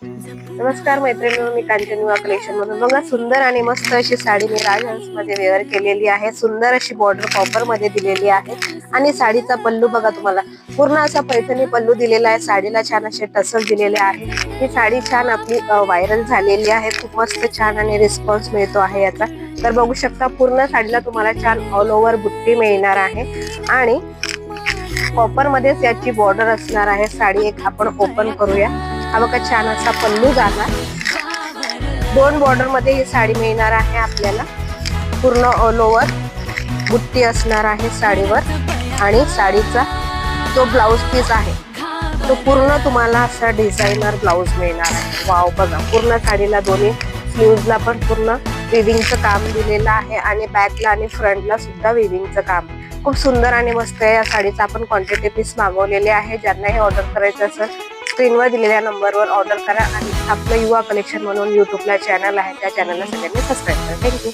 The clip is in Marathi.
नमस्कार मैत्रिणींनो, मी कांचन युवा कलेक्शन मधून बघा सुंदर आणि मस्त अशी साडी मी राजहंस मध्ये वेअर केलेली आहे। सुंदर अशी बॉर्डर कॉपर मध्ये दिलेली आहे आणि साडीचा पल्लू बघा, तुम्हाला पूर्ण असा पैठणी पल्लू दिलेला आहे। साडीला छान असे टसल दिलेले आहे। ही साडी छान आपली व्हायरल झालेली आहे। खूप मस्त छान आणि रिस्पॉन्स मिळतो आहे याचा। तर बघू शकता पूर्ण साडीला तुम्हाला छान ऑल ओव्हर बुट्टी मिळणार आहे आणि कॉपर मध्येच याची बॉर्डर असणार आहे। साडी एक आपण ओपन करूया। हा बघा छान असा पल्लू जाणार, दोन बॉर्डर मध्ये ही साडी मिळणार आहे आपल्याला। पूर्ण ऑल ओव्हर बुट्टी असणार आहे साडीवर आणि साडीचा जो ब्लाउज पीस आहे तो पूर्ण तुम्हाला असा डिझायनर ब्लाउज मिळणार आहे। वाव, बघा पूर्ण साडीला दोन्ही स्लीव्हजला पण पूर्ण विविंगचं काम दिलेलं आहे आणि बॅकला आणि फ्रंटला सुद्धा विविंगचं काम। खूप सुंदर आणि मस्त आहे। या साडीचा आपण क्वांटिटी पीस मागवलेले आहे। ज्यांना हे ऑर्डर करायचं असेल स्क्रीनवर दिलेल्या नंबरवर ऑर्डर करा आणि आपलं युवा कलेक्शन म्हणून युट्यूबला चॅनल आहे, त्या चॅनलला सगळ्यांनी सबस्क्राईब करा। थँक्यू।